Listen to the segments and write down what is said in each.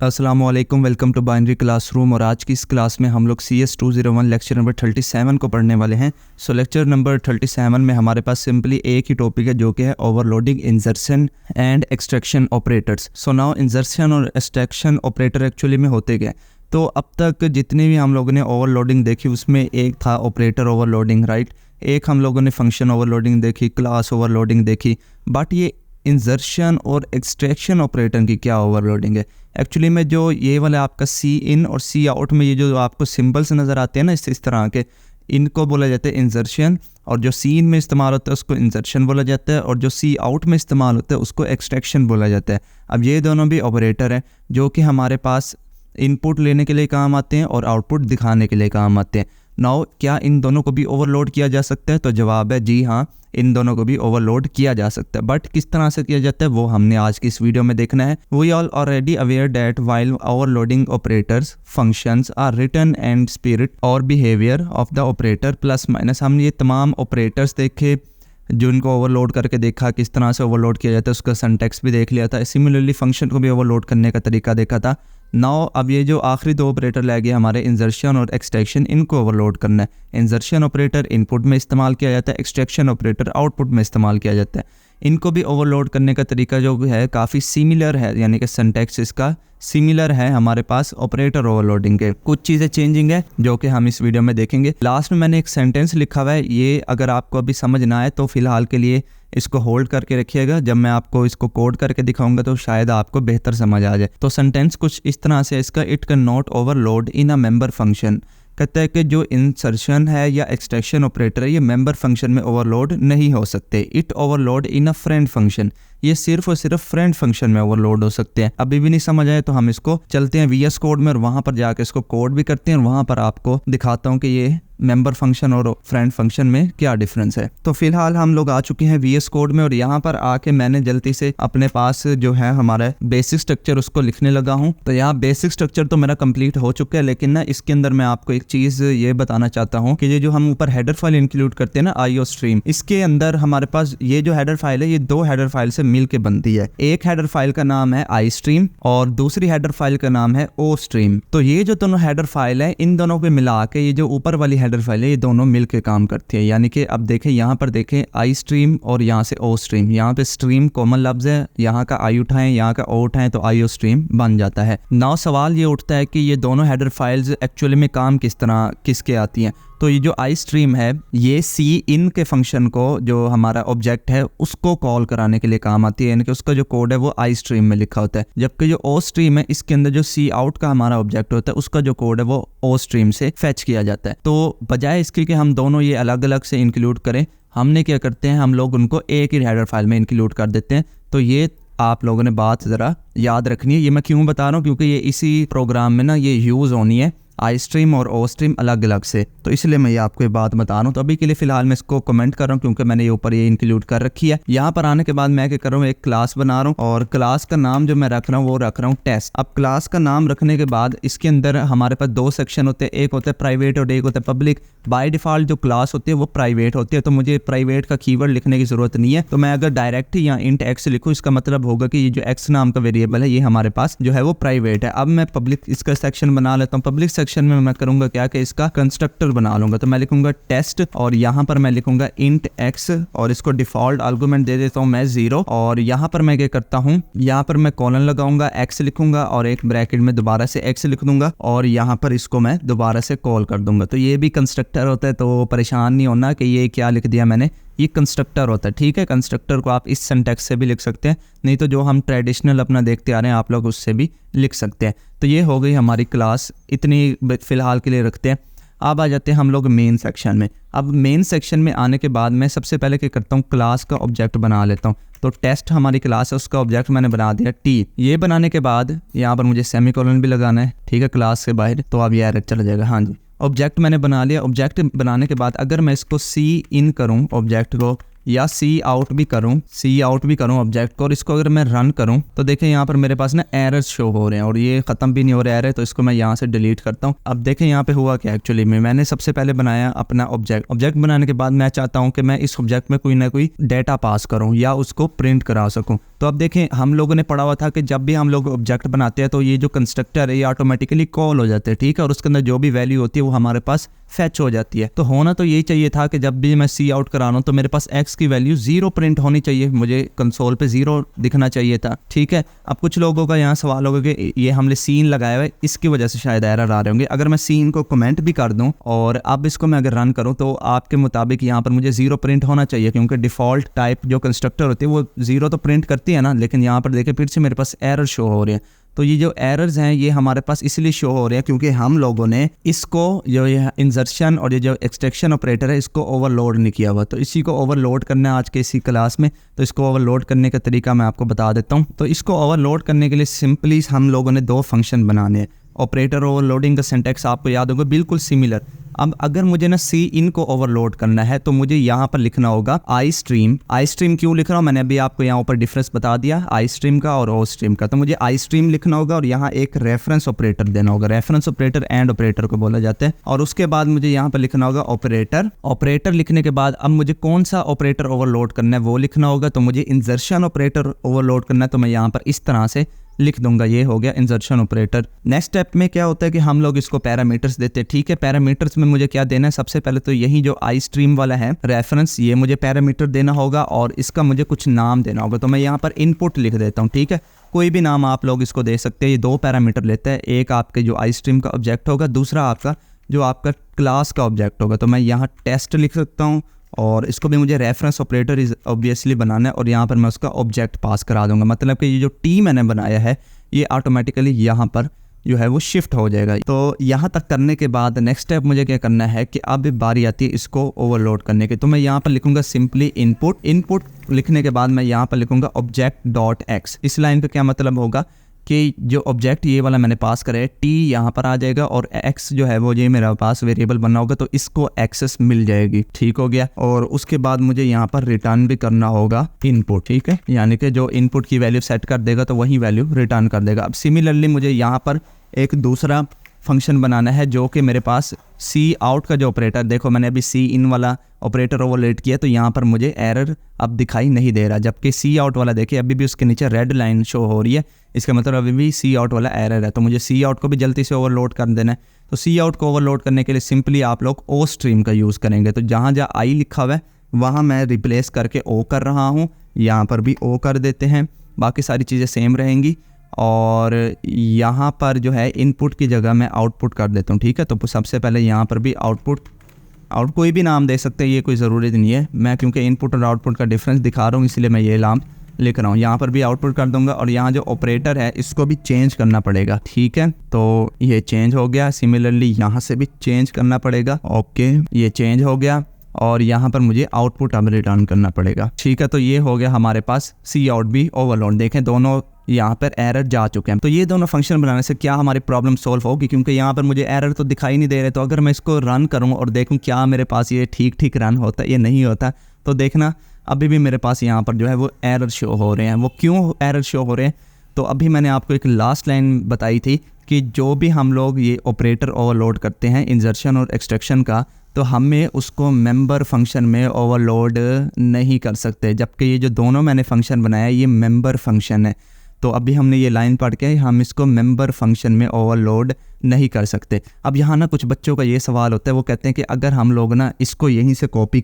अस्सलामुअलैकुम, welcome to binary classroom. और आज की इस क्लास में हम लोग CS201 लेक्चर नंबर 37 को पढ़ने वाले हैं। लेक्चर नंबर 37 में हमारे पास सिंपली एक ही टॉपिक है जो कि है overloading, insertion and extraction operators. Now insertion और एक्सट्रैक्शन ऑपरेटर एक्चुअली में होते क्या? तो अब तक जितनी भी हम लोगों ने ओवरलोडिंग देखी उसमें एक था ऑपरेटर ओवरलोडिंग, राइट। एक हम लोगों ने फंक्शन ओवरलोडिंग देखी, क्लास ओवरलोडिंग देखी, बट ये इंसर्शन और एक्सट्रैक्शन ऑपरेटर की क्या ओवरलोडिंग है? एक्चुअली में जो ये वाला आपका सी इन और सी आउट में ये जो आपको सिंबल्स नज़र आते हैं ना इस तरह के, इनको बोला जाता है इंसर्शन। और जो सी इन में इस्तेमाल होता है उसको इंसर्शन बोला जाता है, और जो सी आउट में इस्तेमाल होता है उसको एक्सट्रैक्शन बोला जाता है। अब ये दोनों भी ऑपरेटर हैं जो कि हमारे पास इनपुट लेने के लिए काम आते हैं और आउटपुट दिखाने के लिए काम आते हैं। नाउ क्या इन दोनों को भी ओवरलोड किया जा सकता है? तो जवाब है जी हाँ, इन दोनों को भी ओवरलोड किया जा सकता है। बट किस तरह से किया जाता है वो हमने आज की इस वीडियो में देखना है। We all already aware that while overloading operators functions are written and spirit और behaviour of the operator plus minus. हमने ये तमाम ऑपरेटर्स देखे जिनको ओवरलोड करके देखा, किस तरह से ओवरलोड किया जाता है, उसका सिंटैक्स भी देख लिया था। सिमिलरली फंक्शन को भी ओवरलोड करने का तरीका देखा था। नाउ अब ये जो आखिरी दो ऑपरेटर रह गए हमारे, इंसर्शन और एक्सट्रैक्शन, इनको ओवरलोड करना है। इंसर्शन ऑपरेटर इनपुट में इस्तेमाल किया जाता है, एक्सट्रैक्शन ऑपरेटर आउटपुट में इस्तेमाल किया जाता है। इनको भी ओवरलोड करने का तरीका जो है काफ़ी सिमिलर है, यानी कि सिंटैक्स इसका सिमिलर है हमारे पास ऑपरेटर ओवरलोडिंग के। कुछ चीज़ें चेंजिंग है जो कि हम इस वीडियो में देखेंगे। लास्ट में मैंने एक सेंटेंस लिखा हुआ है, ये अगर आपको अभी समझ ना आए तो फिलहाल के लिए इसको होल्ड करके रखिएगा। जब मैं आपको इसको कोड करके दिखाऊंगा तो शायद आपको बेहतर समझ आ जाए। तो सेंटेंस कुछ इस तरह से इसका, it can not overload in a member function. कहता है कि जो इंसर्शन है या एक्सट्रैक्शन ऑपरेटर है ये मेंबर फंक्शन में ओवरलोड नहीं हो सकते। It overload in a friend function, ये सिर्फ और सिर्फ फ्रेंड फंक्शन में ओवरलोड हो सकते हैं। अभी भी नहीं समझ आए तो हम इसको चलते हैं VS कोड में और वहां पर जाके इसको कोड भी करते हैं और वहां पर आपको दिखाता हूं कि ये मेंबर फंक्शन और फ्रेंड फंक्शन में क्या डिफरेंस है। तो फिलहाल हम लोग आ चुके हैं VS कोड में और यहाँ पर आके मैंने जल्दी से अपने पास जो है हमारा बेसिक स्ट्रक्चर उसको लिखने लगा हूँ। तो यहाँ बेसिक स्ट्रक्चर तो मेरा कंप्लीट हो चुका है, लेकिन ना इसके अंदर मैं आपको एक चीज ये बताना चाहता हूँ कि ये जो हम ऊपर हेडर फाइल इंक्लूड करते हैं ना IO स्ट्रीम, इसके अंदर हमारे पास ये जो हेडर फाइल है ये दो हेडर फाइल से मिल के बनती है। एक हेडर फाइल का नाम है I स्ट्रीम और दूसरी हेडर फाइल का नाम है O स्ट्रीम। तो ये जो दोनों हेडर फाइल है इन दोनों को मिला के ये जो ऊपर वाली हेडर फाइल है ये दोनों मिलकर काम करती है। यानी कि अब देखें यहाँ पर देखें I स्ट्रीम और यहाँ से O स्ट्रीम, यहाँ पे स्ट्रीम कॉमन लफ्ज है, यहाँ का I उठाएं यहाँ का O उठाएं तो IO स्ट्रीम बन जाता है। नाउ सवाल ये उठता है कि ये दोनों हेडर फाइल्स एक्चुअली में काम किस तरह किसके आती हैं? तो ये जो I स्ट्रीम है ये सी इन के फंक्शन को, जो हमारा ऑब्जेक्ट है उसको कॉल कराने के लिए काम आती है, यानी कि उसका जो कोड है वो I स्ट्रीम में लिखा होता है। जबकि जो O स्ट्रीम है इसके अंदर जो सी आउट का हमारा ऑब्जेक्ट होता है उसका जो कोड है वो O स्ट्रीम से फेच किया जाता है। तो बजाय इसके कि हम दोनों ये अलग अलग से इंक्लूड करें, हमने क्या करते हैं, हम लोग उनको एक ही हेडर फाइल में इंक्लूड कर देते हैं। तो ये आप लोगों ने बात ज़रा याद रखनी है। ये मैं क्यों बता रहा हूँ, क्योंकि ये इसी प्रोग्राम में ना ये यूज़ होनी है I स्ट्रीम और O स्ट्रीम अलग अलग से, तो इसलिए मैं ये आपको ये बात बता रहा हूँ। तो अभी के लिए फिलहाल मैं इसको कमेंट कर रहा हूँ क्योंकि मैंने ये ऊपर ये इंक्लूड कर रखी है। यहाँ पर आने के बाद मैं क्या कर रहा हूँ, एक क्लास बना रहा हूँ और क्लास का नाम जो मैं रख रहा हूँ वो रख रहा हूँ टेस्ट। अब क्लास का नाम रखने के बाद इसके अंदर हमारे पास दो सेक्शन होते हैं, एक होता है प्राइवेट और एक होता है पब्लिक। बाय डिफॉल्ट जो क्लास होती है वो प्राइवेट होती है, तो मुझे प्राइवेट का कीवर्ड लिखने की जरूरत नहीं है। तो मैं अगर डायरेक्ट या इंट एक्स लिखूँ इसका मतलब होगा कि ये जो एक्स नाम का वेरिएबल है ये हमारे पास जो है वो प्राइवेट है। अब मैं पब्लिक इसका सेक्शन बना लेता हूँ। पब्लिक सेक्शन में मैं करूँगा क्या कि इसका कंस्ट्रक्टर बना लूंगा। तो मैं लिखूंगा टेस्ट और यहाँ पर मैं लिखूंगा इंट एक्स और इसको डिफॉल्ट आर्गुमेंट दे देता हूँ मैं 0। और यहाँ पर मैं क्या करता हूँ, यहाँ पर मैं कॉलन लगाऊंगा, एक्स लिखूंगा और एक ब्रैकेट में दोबारा से एक्स लिख दूंगा और यहाँ पर इसको मैं दोबारा से कॉल कर दूंगा। तो ये भी कंस्ट्रक्टर होता है, तो परेशान नहीं होना कि ये क्या लिख दिया मैंने, ये कंस्ट्रक्टर होता है। ठीक है, कंस्ट्रक्टर को आप इस सिंटैक्स से भी लिख सकते हैं, नहीं तो जो हम ट्रेडिशनल अपना देखते आ रहे हैं आप लोग उससे भी लिख सकते हैं। तो ये हो गई हमारी क्लास, इतनी फिलहाल के लिए रखते हैं। अब आ जाते हैं हम लोग मेन सेक्शन में। अब मेन सेक्शन में आने के बाद मैं सबसे पहले क्या करता हूँ, क्लास का ऑब्जेक्ट बना लेता हूँ। तो टेस्ट हमारी क्लास है, उसका ऑब्जेक्ट मैंने बना दिया T। ये बनाने के बाद यहाँ पर मुझे सेमीकोलन भी लगाना है, ठीक है, क्लास से बाहर, तो अब ये एरर चला जाएगा। हाँ जी, ऑब्जेक्ट मैंने बना लिया। ऑब्जेक्ट बनाने के बाद अगर मैं इसको सी इन करूँ ऑब्जेक्ट को, या सी आउट भी करूँ ऑब्जेक्ट को, और इसको अगर मैं रन करूँ तो देखें यहाँ पर मेरे पास ना एरर्स शो हो रहे हैं और ये ख़त्म भी नहीं हो रहा एरर, तो इसको मैं यहाँ से डिलीट करता हूँ। अब देखें यहाँ पे हुआ क्या, एक्चुअली मैंने सबसे पहले बनाया अपना ऑब्जेक्ट बनाने के बाद मैं चाहता हूँ कि मैं इस ऑब्जेक्ट में कोई ना कोई डेटा पास करूँ या उसको प्रिंट करा सकूँ। तो अब देखें हम लोगों ने पढ़ा हुआ था कि जब भी हम लोग ऑब्जेक्ट बनाते हैं तो ये जो कंस्ट्रक्टर है ये ऑटोमेटिकली कॉल हो जाते हैं, ठीक है, और उसके अंदर जो भी वैल्यू होती है वो हमारे पास फैच हो जाती है। तो होना तो यही चाहिए था कि जब भी मैं सी आउट करा रहा हूँ तो मेरे पास एक्स की वैल्यू 0 प्रिंट होनी चाहिए, मुझे कंसोल पे 0 दिखना चाहिए था, ठीक है। अब कुछ लोगों का यहाँ सवाल होगा कि ये हमने सीन लगाया हुआ है, इसकी वजह से शायद एरर आ रहे होंगे। अगर मैं सीन को कमेंट भी कर दूं और अब इसको मैं अगर रन करूं तो आपके मुताबिक यहाँ पर मुझे 0 प्रिंट होना चाहिए, क्योंकि डिफ़ॉल्ट टाइप जो कंस्ट्रक्टर होती है वो 0 तो प्रिंट करती है ना, लेकिन यहाँ पर देखिए फिर से मेरे पास एरर शो हो रहे हैं। तो ये जो एरर्स हैं ये हमारे पास इसलिए शो हो रहे हैं क्योंकि हम लोगों ने इसको जो ये इंसर्शन और ये जो एक्सट्रैक्शन ऑपरेटर है इसको ओवरलोड नहीं किया हुआ। तो इसी को ओवरलोड करना है आज के इसी क्लास में। तो इसको ओवरलोड करने का तरीका मैं आपको बता देता हूँ। तो इसको ओवरलोड करने के लिए सिंपली हम लोगों ने 2 फंक्शन बनाने हैं। ऑपरेटर ओवरलोडिंग का सिंटैक्स आपको याद होगा, बिल्कुल सिमिलर। अब अगर मुझे ना सी इन को ओवरलोड करना है तो मुझे यहाँ पर लिखना होगा आई स्ट्रीम। क्यों लिख रहा हूँ, मैंने अभी आपको यहाँ ऊपर डिफरेंस बता दिया आई स्ट्रीम का और ओ स्ट्रीम का। तो मुझे आई स्ट्रीम लिखना होगा और यहाँ एक रेफरेंस ऑपरेटर देना होगा। रेफरेंस ऑपरेटर एंड ऑपरेटर को बोला जाता है। और उसके बाद मुझे यहाँ पर लिखना होगा ऑपरेटर लिखने के बाद अब मुझे कौन सा ऑपरेटर ओवरलोड करना है वो लिखना होगा। तो मुझे इंसर्शन ऑपरेटर ओवरलोड करना है, तो मैं यहाँ पर इस तरह से लिख दूंगा, ये हो गया इंसर्शन ऑपरेटर। नेक्स्ट स्टेप में क्या होता है कि हम लोग इसको पैरामीटर्स देते हैं, ठीक है। पैरामीटर्स में मुझे क्या देना है, सबसे पहले तो यही जो आई स्ट्रीम वाला है रेफरेंस, ये मुझे पैरामीटर देना होगा और इसका मुझे कुछ नाम देना होगा। तो मैं यहाँ पर इनपुट लिख देता हूँ, ठीक है। कोई भी नाम आप लोग इसको दे सकते हैं। ये 2 पैरामीटर लेते हैं, एक आपके जो आई स्ट्रीम का ऑब्जेक्ट होगा, दूसरा आपका जो आपका क्लास का ऑब्जेक्ट होगा। तो मैं यहाँ टेस्ट लिख सकता हूँ और इसको भी मुझे रेफरेंस ऑपरेटर ऑब्वियसली बनाना है और यहाँ पर मैं उसका ऑब्जेक्ट पास करा दूंगा। मतलब कि ये जो टी मैंने बनाया है ये ऑटोमेटिकली यहाँ पर जो है वो शिफ्ट हो जाएगा। तो यहाँ तक करने के बाद नेक्स्ट स्टेप मुझे क्या करना है कि अब बारी आती है इसको ओवरलोड करने की। तो मैं यहाँ पर लिखूंगा सिंपली इनपुट लिखने के बाद मैं यहाँ पर लिखूंगा ऑब्जेक्ट डॉट एक्स। इस लाइन पे क्या मतलब होगा कि जो ऑब्जेक्ट ये वाला मैंने पास करा है टी यहाँ पर आ जाएगा और एक्स जो है वो ये मेरा पास वेरिएबल बनना होगा, तो इसको एक्सेस मिल जाएगी, ठीक हो गया। और उसके बाद मुझे यहाँ पर रिटर्न भी करना होगा इनपुट, ठीक है, यानी कि जो इनपुट की वैल्यू सेट कर देगा तो वही वैल्यू रिटर्न कर देगा। अब सिमिलरली मुझे यहाँ पर एक दूसरा फंक्शन बनाना है जो कि मेरे पास सी आउट का जो ऑपरेटर, देखो मैंने अभी सी इन वाला ऑपरेटर ओवरलोड किया तो यहाँ पर मुझे एरर अब दिखाई नहीं दे रहा, जबकि सी आउट वाला देखिए अभी भी उसके नीचे रेड लाइन शो हो रही है, इसका मतलब अभी भी सी आउट वाला एरर है। तो मुझे सी आउट को भी जल्दी से ओवरलोड कर देना है। तो सी आउट को ओवरलोड करने के लिए सिंपली आप लोग ओ स्ट्रीम का यूज़ करेंगे। तो जहाँ जहाँ आई लिखा हुआ है वहाँ मैं रिप्लेस करके ओ कर रहा हूँ, यहाँ पर भी ओ कर देते हैं, बाकी सारी चीज़ें सेम रहेंगी। और यहाँ पर जो है इनपुट की जगह मैं आउटपुट कर देता हूँ, ठीक है। तो सबसे पहले यहाँ पर भी आउट कोई भी नाम दे सकते हैं, ये कोई ज़रूरत नहीं है। मैं क्योंकि इनपुट और आउटपुट का डिफरेंस दिखा रहा हूँ इसलिए मैं ये नाम लिख रहा हूँ। यहाँ पर भी आउटपुट कर दूंगा और यहाँ जो ऑपरेटर है इसको भी चेंज करना पड़ेगा, ठीक है। तो ये चेंज हो गया। सिमिलरली यहाँ से भी चेंज करना पड़ेगा, ओके, ये चेंज हो गया। और यहाँ पर मुझे आउटपुट अब रिटर्न करना पड़ेगा, ठीक है। तो ये हो गया हमारे पास सी आउट भी ओवरलोड। देखें दोनों यहाँ पर एरर जा चुके हैं। तो ये दोनों फंक्शन बनाने से क्या हमारी प्रॉब्लम सॉल्व होगी, क्योंकि यहाँ पर मुझे एरर तो दिखाई नहीं दे रहे। तो अगर मैं इसको रन करूँ और देखूँ क्या मेरे पास ये ठीक रन होता है या नहीं होता, तो देखना अभी भी मेरे पास यहाँ पर जो है वो एरर शो हो रहे हैं। वो क्यों एरर शो हो रहे हैं, तो अभी मैंने आपको एक लास्ट लाइन बताई थी कि जो भी हम लोग ये ऑपरेटर ओवरलोड करते हैं इंसर्शन और एक्सट्रैक्शन का, तो हमें उसको मेंबर फंक्शन में ओवरलोड नहीं कर सकते, जबकि ये जो दोनों मैंने फंक्शन बनाया ये मेंबर फंक्शन है। तो अभी हमने ये लाइन पढ़ के हम इसको मेंबर फंक्शन में ओवरलोड नहीं कर सकते। अब यहाँ ना कुछ बच्चों का ये सवाल होता है, वो कहते हैं कि अगर हम लोग ना इसको यहीं से कॉपी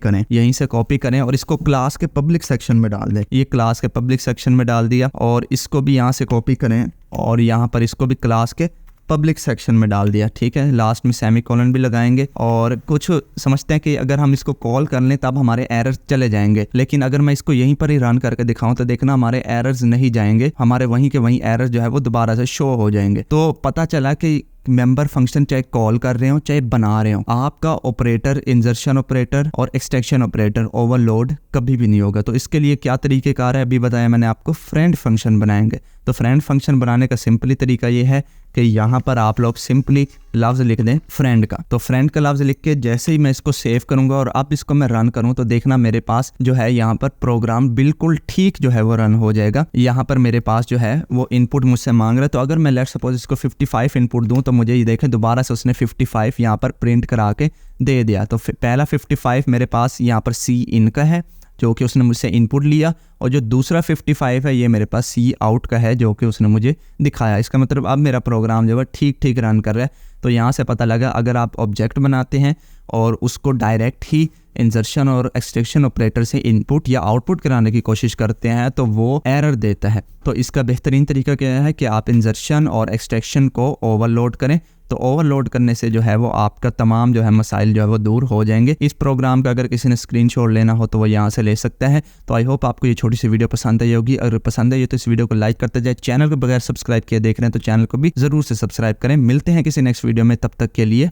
करें और इसको क्लास के पब्लिक सेक्शन में डाल दें, ये क्लास के पब्लिक सेक्शन में डाल दिया और इसको भी यहाँ से कॉपी करें और यहाँ पर इसको भी क्लास के पब्लिक सेक्शन में डाल दिया, ठीक है। लास्ट में सेमीकोलन भी लगाएंगे। और कुछ समझते हैं कि अगर हम इसको कॉल कर लें तब हमारे एरर्स चले जाएंगे, लेकिन अगर मैं इसको यहीं पर ही रन करके दिखाऊं तो देखना हमारे एरर्स नहीं जाएंगे, हमारे वहीं के वहीं एरर्स जो है वो दोबारा से शो हो जाएंगे। तो पता चला कि मेंबर फंक्शन चाहे कॉल कर रहे हो चाहे बना रहे हो, आपका ऑपरेटर इंसर्शन ऑपरेटर और एक्सट्रैक्शन ऑपरेटर ओवरलोड कभी भी नहीं होगा। तो इसके लिए क्या तरीकेकार है अभी बताया मैंने आपको, फ्रेंड फंक्शन बनाएंगे। तो फ्रेंड फंक्शन बनाने का सिंपली तरीका ये है कि कि यहाँ पर आप लोग सिंपली लफ्ज़ लिख दें फ्रेंड का। तो फ्रेंड का लफ्ज़ लिख के जैसे ही मैं इसको सेव करूंगा और अब इसको मैं रन करूं तो देखना मेरे पास जो है यहाँ पर प्रोग्राम बिल्कुल ठीक जो है वो रन हो जाएगा। यहाँ पर मेरे पास जो है वो इनपुट मुझसे मांग रहा है, तो अगर मैं लेट्स सपोज इसको 55 इनपुट दूं तो मुझे ये देखें दोबारा से उसने 55 यहाँ पर प्रिंट करा के दे दिया। तो पहला 55 मेरे पास यहाँ पर सी इन का है जो कि उसने मुझसे इनपुट लिया, और जो दूसरा 55 है ये मेरे पास सी आउट का है जो कि उसने मुझे दिखाया। इसका मतलब अब मेरा प्रोग्राम जो है ठीक ठीक रन कर रहा है। तो यहाँ से पता लगा अगर आप ऑब्जेक्ट बनाते हैं और उसको डायरेक्ट ही इंसर्शन और एक्सट्रैक्शन ऑपरेटर से इनपुट या आउटपुट कराने की कोशिश करते हैं तो वो एरर देता है। तो इसका बेहतरीन तरीका क्या है कि आप इंसर्शन और एक्सट्रैक्शन को ओवरलोड करें। तो ओवरलोड करने से जो है वो आपका तमाम जो है मसाइल जो है वो दूर हो जाएंगे। इस प्रोग्राम का अगर किसी ने स्क्रीनशॉट लेना हो तो वो यहाँ से ले सकता है। तो आई होप आपको ये छोटी सी वीडियो पसंद आई होगी। अगर पसंद आई तो इस वीडियो को लाइक करते जाए। चैनल को बगैर सब्सक्राइब किए देख रहे हैं तो चैनल को भी जरूर से सब्सक्राइब करें। मिलते हैं किसी नेक्स्ट वीडियो में, तब तक के लिए।